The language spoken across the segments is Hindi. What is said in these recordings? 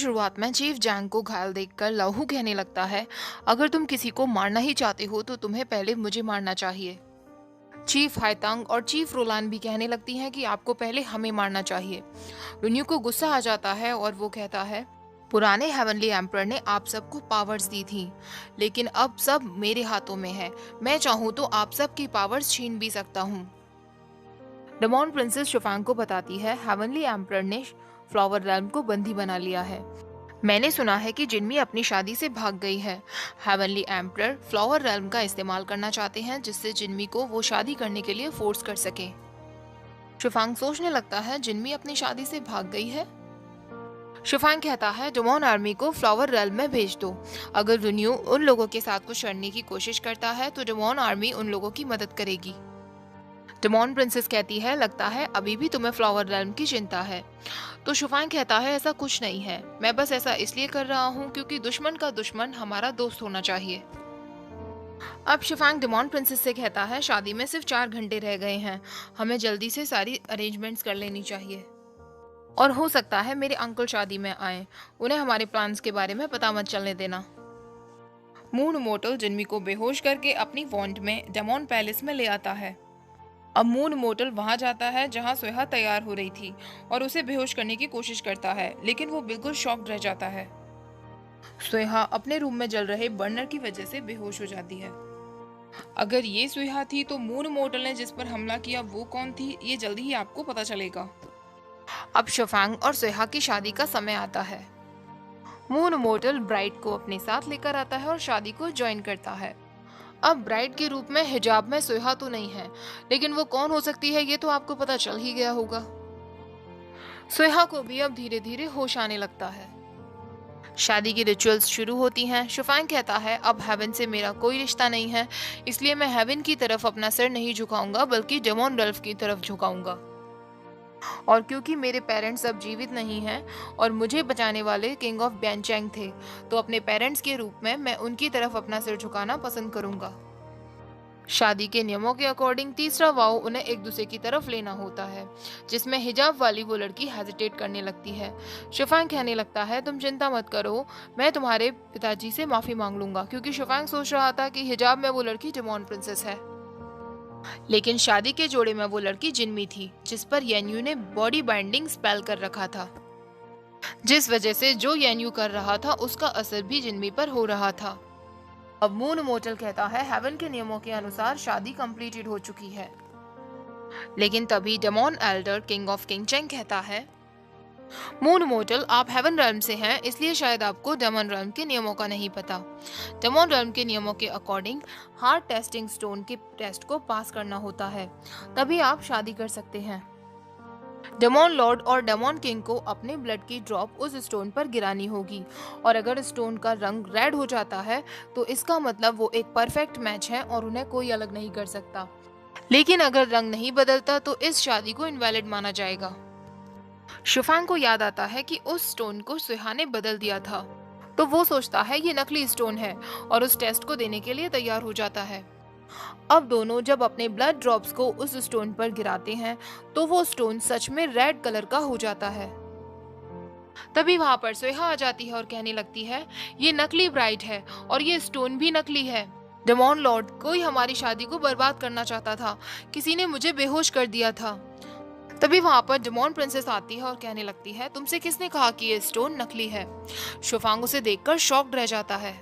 शुरुआत में चीफ जैंग को घायल देखकर लहू कहने लगता है, अगर तुम किसी को मारना ही चाहते हो तो तुम्हें पहले मुझे मारना चाहिए। चीफ हाइतांग और चीफ रोलान भी कहने लगती हैं कि आपको पहले हमें मारना चाहिए। रुन्यू को गुस्सा आ जाता है और वो कहता है, पुराने हेवनली एम्परर ने आप सबको पावर्स दी थी, लेकिन अब सब मेरे हाथों में है। मैं चाहूँ तो आप सबकी पावर्स छीन भी सकता हूँ। डेमोन प्रिंसेस शुफांग को बताती है, हेवनली एम्परर ने फ्लावर रेल्म को बंदी बना लिया है। मैंने सुना है कि जिनमी अपनी शादी से भाग गई है। हेवनली एम्परर फ्लावर रेल्म का इस्तेमाल करना चाहते हैं जिससे जिनमी को वो शादी करने के लिए फोर्स कर सके। शुफांग सोचने लगता है, जिनमी अपनी शादी से भाग गई है। शुफांग कहता है, डेमोन आर्मी को फ्लावर रेल्म में भेज दो। अगर रुन्यू उन लोगों के साथ कुछ करने की कोशिश करता है तो डेमोन आर्मी उन लोगों की मदद करेगी। डेमोन प्रिंसेस कहती है, लगता है अभी भी तुम्हें फ्लावर रेल्म की चिंता है। तो शुफांग कहता है, ऐसा कुछ नहीं है, मैं बस ऐसा इसलिए कर रहा हूँ क्योंकि दुश्मन का दुश्मन हमारा दोस्त होना चाहिए। अब शुफांग डेमोन प्रिंसेस से कहता है, शादी में सिर्फ 4 घंटे रह गए हैं, हमें जल्दी से सारी अरेंजमेंट्स कर लेनी चाहिए। और हो सकता है मेरे अंकल शादी में आए, उन्हें हमारे प्लान्स के बारे में पता मत चलने देना। मून मोटल जिनमी को बेहोश करके अपनी वॉन्ट में डेमोन पैलेस में ले आता है। अब मून मोटल वहां जाता है जहां सोहा तैयार हो रही थी और उसे बेहोश करने की कोशिश करता है, लेकिन वो बिल्कुल शॉक्ड रह जाता है। सोहा अपने रूम में जल रहे बर्नर की वजह से बेहोश हो जाती है। अगर ये सोहा थी तो मून मोटल ने जिस पर हमला किया वो कौन थी, ये जल्दी ही आपको पता चलेगा। अब शुफांग और सोहा की शादी का समय आता है। मून मोटल ब्राइड को अपने साथ लेकर आता है और शादी को ज्वाइन करता है। अब ब्राइड के रूप में हिजाब में सोहा तो नहीं है, लेकिन वो कौन हो सकती है ये तो आपको पता चल ही गया होगा। सोहा को भी अब धीरे धीरे होश आने लगता है। शादी की रिचुअल्स शुरू होती हैं। शुफांग कहता है, अब हेवन से मेरा कोई रिश्ता नहीं है, इसलिए मैं हेवन की तरफ अपना सर नहीं झुकाऊंगा बल्कि डेमोन रेल्म की तरफ झुकाऊंगा। और क्योंकि मेरे पेरेंट्स अब जीवित नहीं हैं और मुझे बचाने वाले किंग ऑफ बैनचैंग थे, तो अपने पेरेंट्स के रूप में मैं उनकी तरफ अपना सिर झुकाना पसंद करूंगा। शादी के नियमों के अकॉर्डिंग तीसरा वाव उन्हें एक दूसरे की तरफ लेना होता है, जिसमें हिजाब वाली वो लड़की हेजिटेट करने लगती है। शुफांग कहने लगता है, तुम चिंता मत करो, मैं तुम्हारे पिताजी से माफी मांग लूंगा, क्योंकि शुफांग सोच रहा था कि हिजाब में वो लड़की डेमोन प्रिंसेस है, लेकिन शादी के जोड़े में वो लड़की जिनमी थी, जिस पर येन्यू ने बॉडी बाइंडिंग स्पेल कर रखा था, जिस वजह से जो येन्यू कर रहा था उसका असर भी जिनमी पर हो रहा था। अब मून मोटल कहता है, हेवन के नियमों के अनुसार शादी कंप्लीटेड हो चुकी है। लेकिन तभी डेमोन एल्डर किंग ऑफ किंगचैंग कहता है, मून मोटल, आप हेवन रेल्म से हैं, इसलिए शायद आपको डेमोन रेल्म के नियमों का नहीं पता। डेमोन रेल्म के नियमों के अकॉर्डिंग हार्ट टेस्टिंग स्टोन के टेस्ट को पास करना होता है, तभी आप शादी कर सकते हैं। डेमोन लॉर्ड और डेमोन किंग को अपने ब्लड की ड्रॉप उस स्टोन पर गिरानी होगी, और अगर स्टोन का रंग रेड हो जाता है तो इसका मतलब वो एक परफेक्ट मैच है और उन्हें कोई अलग नहीं कर सकता। लेकिन अगर रंग नहीं बदलता तो इस शादी को इनवैलिड माना जाएगा। शुफांग को याद आता है कि उस स्टोन को सोहा ने बदल दिया था, तो वो सोचता है ये नकली स्टोन है और उस टेस्ट को देने के लिए तैयार हो जाता है। अब दोनों जब अपने ब्लड ड्रॉप्स को उस स्टोन पर गिराते हैं तो वो स्टोन सच में रेड कलर का हो जाता है। तभी वहां पर सोहा आ जाती है और कहने लगती है, ये नकली ब्राइड है और ये स्टोन भी नकली है। डेमोन लॉर्ड, कोई हमारी शादी को बर्बाद करना चाहता था, किसी ने मुझे बेहोश कर दिया था। तभी वहां पर डेमोन प्रिंसेस आती है और कहने लगती है, तुमसे किसने कहा कि ये स्टोन नकली है। शुफांग उसे देखकर शॉक्ड रह जाता है,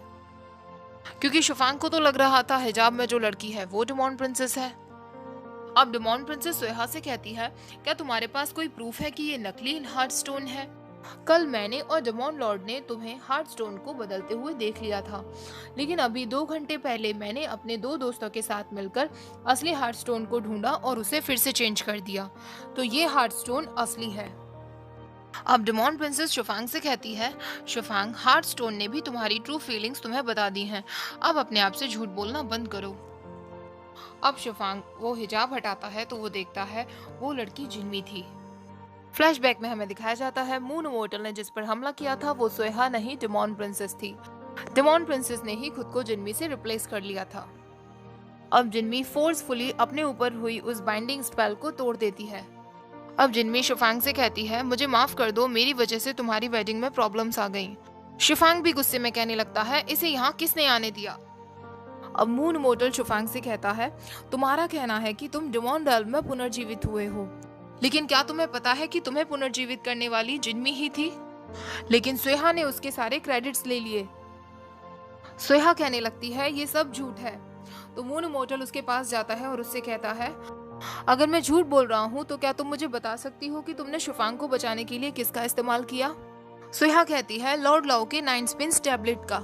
क्योंकि शुफांग को तो लग रहा था हिजाब में जो लड़की है वो डेमोन प्रिंसेस है। अब डेमोन प्रिंसेस सोहा से कहती है, क्या तुम्हारे पास कोई प्रूफ है कि ये नकली हार्ट स्टोन है? कल मैंने और डेमोन लॉर्ड ने तुम्हें हार्ट स्टोन को बदलते हुए देख लिया था, लेकिन अभी 2 घंटे पहले मैंने अपने 2 दोस्तों के साथ मिलकर असली हार्ट स्टोन को ढूंढा और उसे फिर से चेंज कर दिया, तो ये हार्ट स्टोन असली है। अब डेमोन प्रिंसेस शुफांग से कहती है, शुफांग, हार्ट स्टोन ने भी तुम्हारी ट्रू फीलिंग्स तुम्हें बता दी हैं, अब अपने आप से झूठ बोलना बंद करो। अब शुफांग वो हिजाब हटाता है तो वो देखता है वो लड़की जिनमी थी। फ्लैशबैक में हमें दिखाया जाता है, मून मोटल ने जिस पर हमला किया था वो सोहा नहीं डेमोन प्रिंसेस थी। डेमोन प्रिंसेस ने ही खुद को जिनमी से रिप्लेस कर लिया था। अब जिनमी फोर्सफुली अपने ऊपर हुई उस बाइंडिंग स्पेल को तोड़ देती है अब जिनमी शिफांग से कहती है, मुझे माफ कर दो, मेरी वजह से तुम्हारी वेडिंग में प्रॉब्लम्स आ गई। शिफांग भी गुस्से में कहने लगता है, इसे यहाँ किसने आने दिया। अब मून मोटल शिफांग से कहता है, तुम्हारा कहना है कि तुम डिमॉन रेल्म में पुनर्जीवित हुए हो, लेकिन क्या तुम्हें पता है कि तुम्हें पुनर्जीवित करने वाली जिनमी ही थी। लेकिन स्वेहा ने उसके सारे क्रेडिट्स ले लिए। स्वेहा कहने लगती है, ये सब झूठ है। तो मून मोटल उसके पास जाता है और उससे कहता है, अगर मैं झूठ बोल रहा हूँ तो क्या तुम मुझे बता सकती हो कि तुमने शिफांग को बचाने के लिए किसका इस्तेमाल किया। स्वेहा कहती है, लॉर्ड लाओ के 9 स्पिन्स टैबलेट का।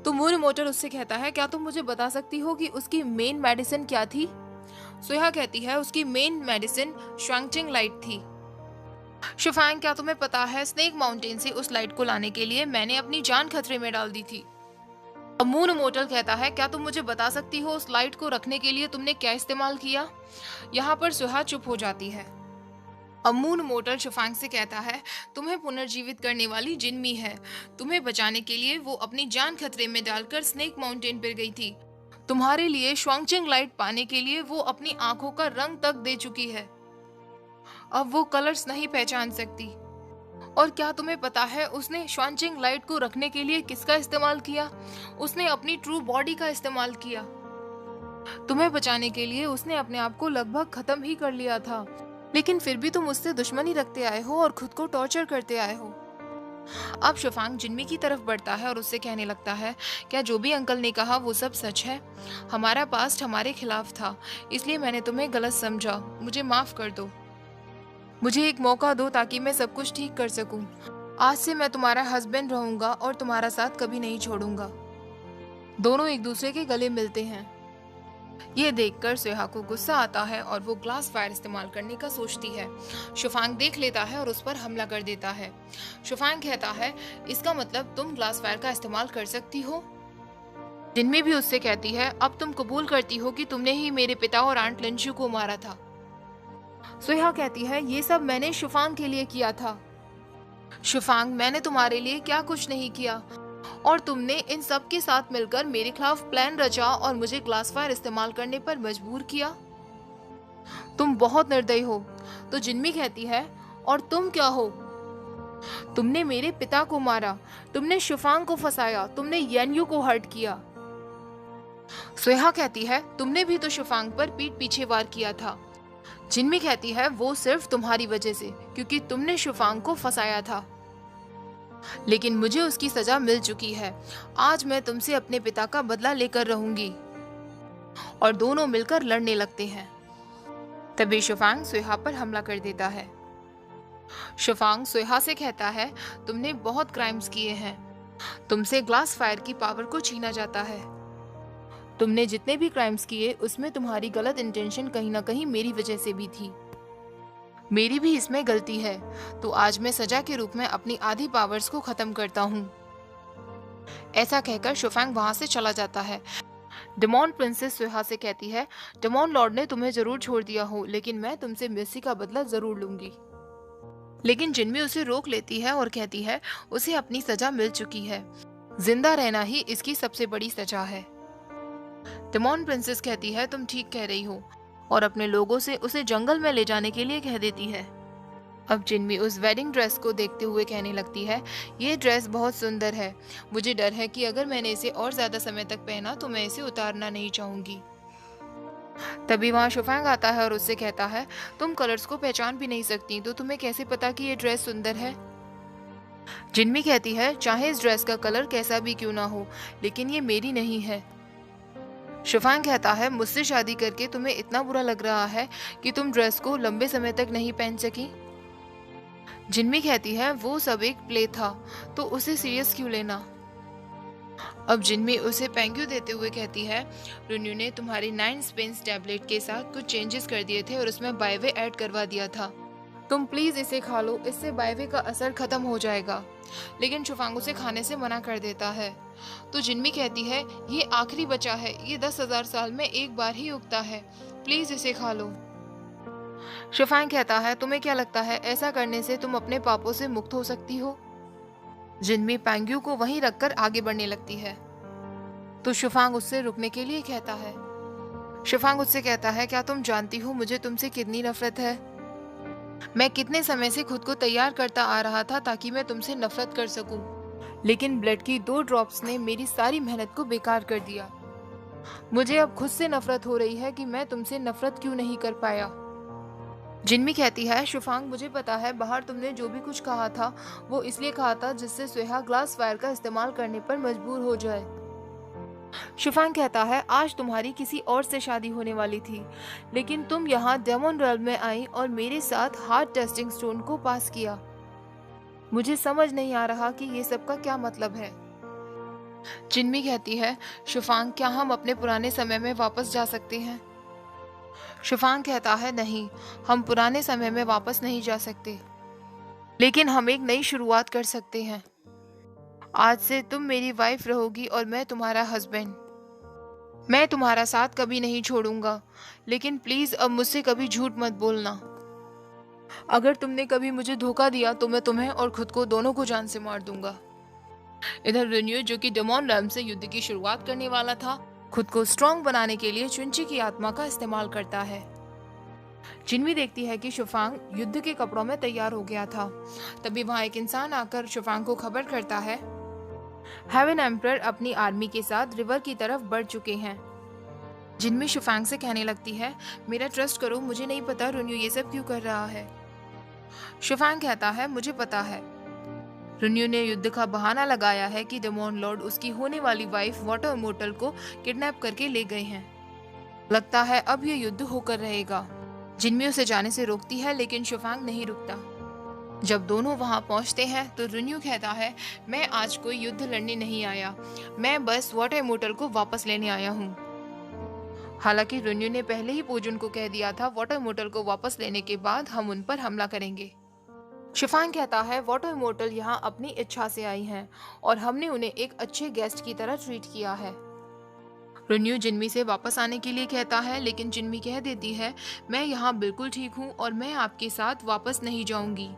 तो मून मोटल उससे कहता है, क्या तुम मुझे बता सकती हो कि उसकी मेन मेडिसिन क्या थी। स्वेहा कहती है, उसकी मेन मेडिसिन श्वांगचिंग लाइट थी। शिफांग, क्या तुम्हें पता है, स्नेक माउंटेन से उस लाइट को लाने के लिए मैंने अपनी जान खतरे में डाल दी थी। अब मून मोटल कहता है, क्या तुम मुझे बता सकती हो उस लाइट को रखने के लिए तुमने क्या इस्तेमाल किया। यहाँ पर स्वेहा चुप हो जाती है। अब मून मोटल शिफांग से कहता है, तुम्हें पुनर्जीवित करने वाली जिनमी है। तुम्हें बचाने के लिए वो अपनी जान खतरे में डालकर स्नेक माउंटेन पर गई थी। तुम्हारे लिए श्वांगचिंग लाइट पाने के लिए वो अपनी आंखों का रंग तक दे चुकी है। अब वो कलर्स नहीं पहचान सकती। और क्या तुम्हें पता है उसने श्वांगचिंग लाइट को रखने के लिए किसका इस्तेमाल किया। उसने अपनी ट्रू बॉडी का इस्तेमाल किया। तुम्हें बचाने के लिए उसने अपने आप को लगभग खत्म ही कर लिया था, लेकिन फिर भी तुम उससे दुश्मनी रखते आए हो और खुद को टॉर्चर करते आए हो। अब शिफांग जिनमी की तरफ बढ़ता है और उससे कहने लगता है, क्या जो भी अंकल ने कहा वो सब सच है। हमारा पास्ट हमारे खिलाफ था, इसलिए मैंने तुम्हें गलत समझा। मुझे माफ कर दो। मुझे एक मौका दो ताकि मैं सब कुछ ठीक कर सकूं। आज से मैं तुम्हारा हस्बैंड रहूंगा और तुम्हारा साथ कभी नहीं छोड़ूंगा। दोनों एक दूसरे के गले मिलते हैं। ये देखकर स्वेहा को गुस्सा आता है और वो ग्लास फायर इस्तेमाल करने का सोचती है। शिफांग देख लेता है और उस पर हमला कर देता है। शिफांग कहता है, इसका मतलब तुम ग्लास फायर का इस्तेमाल कर सकती हो। जिनमी भी उससे कहती है, अब तुम कबूल करती हो कि तुमने ही मेरे पिता और आंट लिंशु को मारा था। स्वेहा कहती है, ये सब मैंने शिफांग के लिए किया था। शिफांग, मैंने तुम्हारे लिए क्या कुछ नहीं किया और तुमने इन सब के साथ मिलकर मेरे खिलाफ प्लान रचा और मुझे ग्लास फायर इस्तेमाल करने पर मजबूर किया। तुम बहुत निर्दयी हो। तो जिनमी कहती है, और तुम क्या हो। तुमने मेरे पिता को मारा, तुमने शिफांग को फंसाया, तुमने येन्यू को हर्ट किया। स्वेहा कहती है, तुमने भी तो शिफांग पर पीठ पीछे वार किया था। जिनमी कहती है, वो सिर्फ तुम्हारी वजह से, क्योंकि तुमने शिफांग को फंसाया था। लेकिन मुझे उसकी सजा मिल चुकी है। आज मैं तुमसे अपने पिता का बदला लेकर रहूंगी। और दोनों मिलकर लड़ने लगते हैं। तभी शिफांग स्वेहा पर हमला कर देता है। शिफांग स्वेहा से कहता है, तुमने बहुत क्राइम्स किए हैं। तुमसे ग्लास फायर की पावर को छीना जाता है। तुमने जितने भी क्राइम्स किए उसमें तुम्हारी गलत इंटेंशन कहीं ना कहीं मेरी वजह से भी थी। मेरी भी इसमें गलती है, तो आज मैं सजा के रूप में अपनी आधी पावर्स को खत्म करता हूँ। ऐसा कहकर शिफांग वहां से चला जाता है। डेमोन प्रिंसेस स्वेहा से कहती है, डेमोन लॉर्ड ने तुम्हें जरूर छोड़ दिया हो, लेकिन मैं तुमसे मेसी का बदला जरूर लूंगी। लेकिन जिनमी उसे रोक लेती है और कहती है, उसे अपनी सजा मिल चुकी है। जिंदा रहना ही इसकी सबसे बड़ी सजा है। डेमोन प्रिंसेस कहती है, तुम ठीक कह रही हो, और अपने लोगों से उसे जंगल में ले जाने के लिए कह देती है। अब जिनमी उस वेडिंग ड्रेस को देखते हुए कहने लगती है, ये ड्रेस बहुत सुंदर है। मुझे डर है कि अगर मैंने इसे और ज्यादा समय तक पहना तो मैं इसे उतारना नहीं चाहूंगी। तभी वहां शिफांग आता है और उससे कहता है, तुम कलर्स को पहचान भी नहीं सकती, तो तुम्हें कैसे पता कि ये ड्रेस सुंदर है। जिनमी कहती है, चाहे इस ड्रेस का कलर कैसा भी क्यों ना हो, लेकिन ये मेरी नहीं है। शिफांग कहता है, मुझसे शादी करके तुम्हें इतना बुरा लग रहा है कि तुम ड्रेस को लंबे समय तक नहीं पहन सकी। जिनमी कहती है, वो सब एक प्ले था, तो उसे सीरियस क्यों लेना। अब जिनमी उसे पेंग्यू देते हुए कहती है, रुन्यू ने तुम्हारी 9 स्पिन्स टैबलेट के साथ कुछ चेंजेस कर दिए थे और उसमें बायवे ऐड करवा दिया था। तुम प्लीज इसे खा लो, इससे बायवे का असर खत्म हो जाएगा। लेकिन शिफांग उसे खाने से मना कर देता है। तो जिनमी कहती है, ये आखिरी बचा है, ये 10,000 साल में एक बार ही उगता है, प्लीज इसे खा लो। शिफांग कहता है, तुम्हें क्या लगता है ऐसा करने से तुम अपने पापों से मुक्त हो सकती हो। जिनमी पेंग्यू को वहीं रखकर आगे बढ़ने लगती है। तो शिफांग उससे रुकने के लिए कहता है। शिफांग उससे कहता है, क्या तुम जानती हो मुझे तुमसे कितनी नफरत है। मैं कितने समय से खुद को तैयार करता आ रहा था ताकि मैं तुमसे नफरत कर सकूं, लेकिन ब्लड की 2 ड्रॉप्स ने मेरी सारी मेहनत को बेकार कर दिया। मुझे अब खुद से नफरत हो रही है कि मैं तुमसे नफरत क्यों नहीं कर पाया। जिनमी कहती है, शुफांग मुझे पता है बाहर तुमने जो भी कुछ कहा था वो इसलिए कहा था जिससे स्वेहा ग्लास फायर का इस्तेमाल करने पर मजबूर हो जाए। शुफांग कहता है, आज तुम्हारी किसी और से शादी होने वाली थी, लेकिन तुम यहाँ डेमन रेल्म में आई और मेरे साथ हार्ट टेस्टिंग स्टोन को पास किया। मुझे समझ नहीं आ रहा कि ये सब का क्या मतलब है। जिनमी कहती है, शुफांग क्या हम अपने पुराने समय में वापस जा सकते हैं? शुफांग कहता है, नहीं, हम पुराने समय में वापस नहीं जा सकते, लेकिन हम एक नई शुरुआत कर सकते हैं। आज से तुम मेरी वाइफ रहोगी और मैं तुम्हारा हस्बैंड। मैं तुम्हारा साथ कभी नहीं छोड़ूंगा, लेकिन प्लीज अब मुझसे कभी झूठ मत बोलना। अगर तुमने कभी मुझे धोखा दिया तो मैं तुम्हें और खुद को दोनों को जान से मार दूंगा। इधर रेन्यू, जो कि डेमन रेल्म से युद्ध की शुरुआत करने वाला था, खुद को स्ट्रॉन्ग बनाने के लिए चुंची की आत्मा का इस्तेमाल करता है। जिनमी देखती है कि शुफांग युद्ध के कपड़ों में तैयार हो गया था। तभी वहां एक इंसान आकर शुफांग को खबर करता है, हेवन एम्परर अपनी आर्मी के साथ रिवर की तरफ बढ़ चुके हैं। जिनमी शुफांग से कहने लगती है, मेरा ट्रस्ट करो, मुझे नहीं पता रुन्यू ये सब क्यों कर रहा है। शुफांग कहता है, मुझे पता है। रुन्यू ने युद्ध का बहाना लगाया है कि डेमन लॉर्ड उसकी होने वाली वाइफ वाटर इमोर्टल को किडनैप करके ले गए हैं। लगता है अब ये युद्ध होकर रहेगा। जिनमी उसे जाने से रोकती है, लेकिन शुफांग नहीं रुकता। जब दोनों वहां पहुंचते हैं तो रुन्यू कहता है, मैं आज कोई युद्ध लड़ने नहीं आया, मैं बस वाटर इमोर्टल को वापस लेने आया हूँ। हालांकि रुन्यू ने पहले ही पूजन को कह दिया था, वाटर इमोर्टल को वापस लेने के बाद हम उन पर हमला करेंगे। शुफांग कहता है, वाटर इमोर्टल यहाँ अपनी इच्छा से आई हैं और हमने उन्हें एक अच्छे गेस्ट की तरह ट्रीट किया है। रुन्यू जिनमी से वापस आने के लिए कहता है, लेकिन जिनमी कह देती है, मैं यहाँ बिल्कुल ठीक हूँ और मैं आपके साथ वापस नहीं जाऊंगी।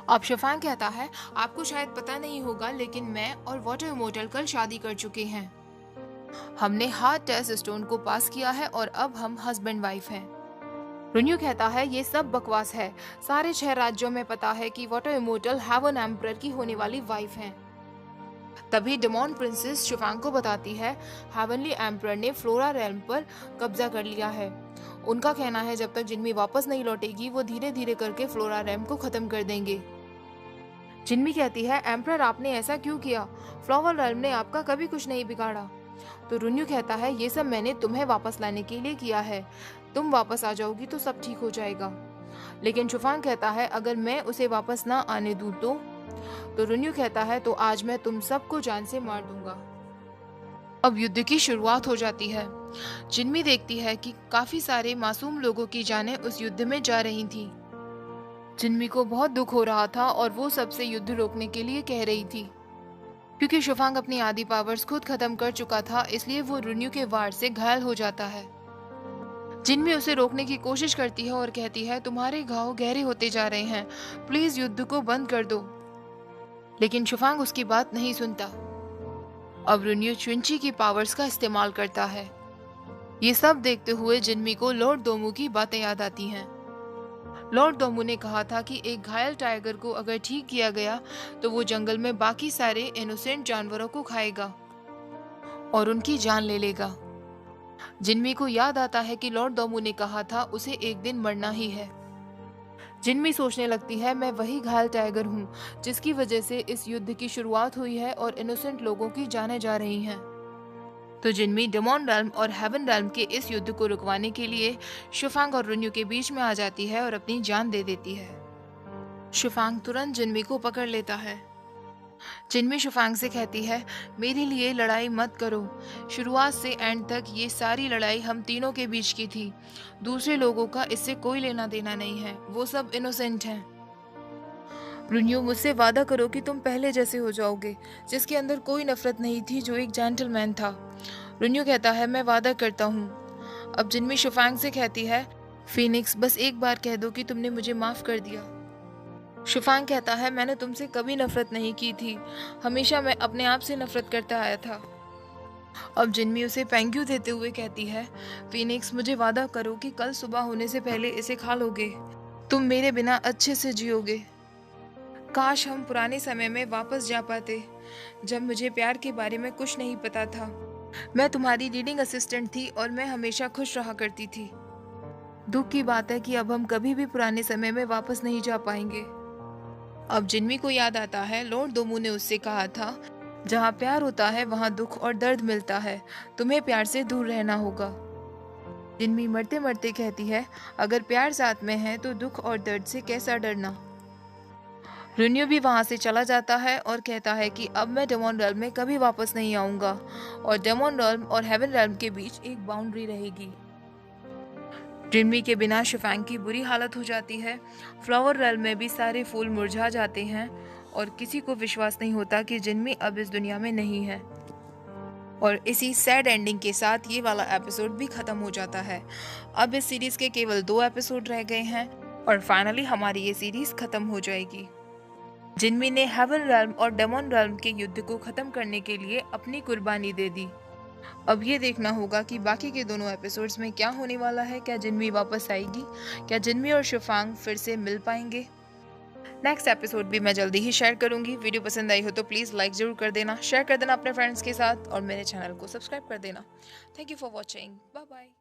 अब शुफांग कहता है, आपको शायद पता नहीं होगा, लेकिन मैं और वाटर इमोर्टल कल शादी कर चुके हैं। हमने हार्ट टेस्ट स्टोन को पास किया है और अब हम हस्बैंड वाइफ हैं। रुन्यू कहता है, ये सब बकवास है। सारे 6 राज्यों में पता है कि वाटर इमोर्टल हेवन एम्परर की होने वाली वाइफ हैं। तभी डेमन प्रिंसेस शुफांग को बताती है, हेवनली एम्परर ने फ्लोरा रेल्म पर कब्जा कर लिया है। उनका कहना है जब तक जिनमी वापस नहीं लौटेगी वो धीरे धीरे करके फ्लोरा रेल्म को खत्म कर देंगे। जिनमी कहती है, एम्परर आपने ऐसा क्यों किया? फ्लोरा रेल्म ने आपका कभी कुछ नहीं बिगाड़ा। तो रुन्यू कहता है, ये सब मैंने तुम्हें वापस लाने के लिए किया है, तुम वापस आ जाओगी तो सब ठीक हो जाएगा। लेकिन शुफांग कहता है, अगर मैं उसे वापस ना आने दूं तो रुन्यू कहता है, तो आज मैं तुम सबको जान से मार दूंगा। अब युद्ध की शुरुआत हो जाती है। जिनमी देखती है कि काफी सारे मासूम लोगों की जानें उस युद्ध में जा रही थी। जिनमी को बहुत दुख हो रहा था और वो सबसे युद्ध रोकने के लिए कह रही थी। क्योंकि शुफांग अपनी आदि पावर्स खुद खत्म कर चुका था, इसलिए वो रुन्यू के वार से घायल हो जाता है। जिनमी उसे रोकने की कोशिश करती है और कहती है, तुम्हारे घाव गहरे होते जा रहे हैं, प्लीज युद्ध को बंद कर दो। लेकिन शुफांग उसकी बात नहीं सुनता। अब रुन्यू चुंची की पावर्स का इस्तेमाल करता है। ये सब देखते हुए जिनमी को लॉर्ड दोमू की बातें याद आती हैं। लॉर्ड दोमू ने कहा था कि एक घायल टाइगर को अगर ठीक किया गया तो वो जंगल में बाकी सारे इनोसेंट जानवरों को खाएगा और उनकी जान ले लेगा। जिनमी को याद आता है कि लॉर्ड दोमू ने कहा था उसे एक दिन मरना ही है। जिनमी सोचने लगती है, मैं वही घायल टाइगर हूँ जिसकी वजह से इस युद्ध की शुरुआत हुई है और इनोसेंट लोगों की जानें जा रही हैं। तो जिनमी डेमन रेल्म और हेवन रेल्म के इस युद्ध को रुकवाने के लिए शुफांग और रुन्यू के बीच में आ जाती है और अपनी जान दे देती है। शुफांग तुरंत जिनमी को पकड़ लेता है। जिनमी शुफांग से कहती है, मेरे लिए लड़ाई मत करो। शुरुआत से एंड तक ये सारी लड़ाई हम तीनों के बीच की थी। दूसरे लोगों का इससे कोई लेना देना नहीं है, वो सब इनोसेंट हैं। रुन्यू, मुझसे वादा करो कि तुम पहले जैसे हो जाओगे, जिसके अंदर कोई नफरत नहीं थी, जो एक जेंटलमैन था। रुन्यू कहता है, मैं वादा करता हूँ। अब जिनमी शुफांग से कहती है, फीनिक्स, बस एक बार कह दो कि तुमने मुझे माफ कर दिया। शुफांग कहता है, मैंने तुमसे कभी नफरत नहीं की थी, हमेशा मैं अपने आप से नफरत करता आया था। अब जिनमी उसे थैंक यू देते हुए कहती है, फीनिक्स, मुझे वादा करो कि कल सुबह होने से पहले इसे खा लोगे। तुम मेरे बिना अच्छे से जियोगे। काश हम पुराने समय में वापस जा पाते, जब मुझे प्यार के बारे में कुछ नहीं पता था। मैं तुम्हारी रीडिंग असिस्टेंट थी और मैं हमेशा खुश रहा करती थी। दुख की बात है कि अब हम कभी भी पुराने समय में वापस नहीं जा पाएंगे। अब जिन्मी को याद आता है, लॉर्ड दोमू ने उससे कहा था, जहाँ प्यार होता है वहाँ दुख और दर्द मिलता है। तुम्हें प्यार से दूर रहना होगा। जिन्मी मरते मरते कहती है, अगर प्यार साथ में है तो दुख और दर्द से कैसा डरना। रुन्यू भी वहां से चला जाता है और कहता है कि अब मैं डेमोन रेल्म में कभी वापस नहीं आऊंगा और डेमोन रेल्म और हेवन रेल्म के बीच एक बाउंड्री रहेगी। जिन्मी के बिना शिफांग की बुरी हालत हो जाती है। फ्लावर रेल्म में भी सारे फूल मुरझा जाते हैं और किसी को विश्वास नहीं होता कि जिन्मी अब इस दुनिया में नहीं है। और इसी सैड एंडिंग के साथ ये वाला एपिसोड भी खत्म हो जाता है। अब इस सीरीज के केवल 2 एपिसोड रह गए हैं और फाइनली हमारी ये सीरीज खत्म हो जाएगी। जिन्मी ने हेवन रेल्म और डेमोन रेल्म के युद्ध को खत्म करने के लिए अपनी कुर्बानी दे दी। अब ये देखना होगा कि बाकी के दोनों एपिसोड्स में क्या होने वाला है। क्या जिन्मी वापस आएगी? क्या जिन्मी और शिफांग फिर से मिल पाएंगे? नेक्स्ट एपिसोड भी मैं जल्दी ही शेयर करूंगी। वीडियो पसंद आई हो तो प्लीज़ लाइक ज़रूर कर देना, शेयर कर देना अपने फ्रेंड्स के साथ और मेरे चैनल को सब्सक्राइब कर देना। Thank you for watching. Bye bye.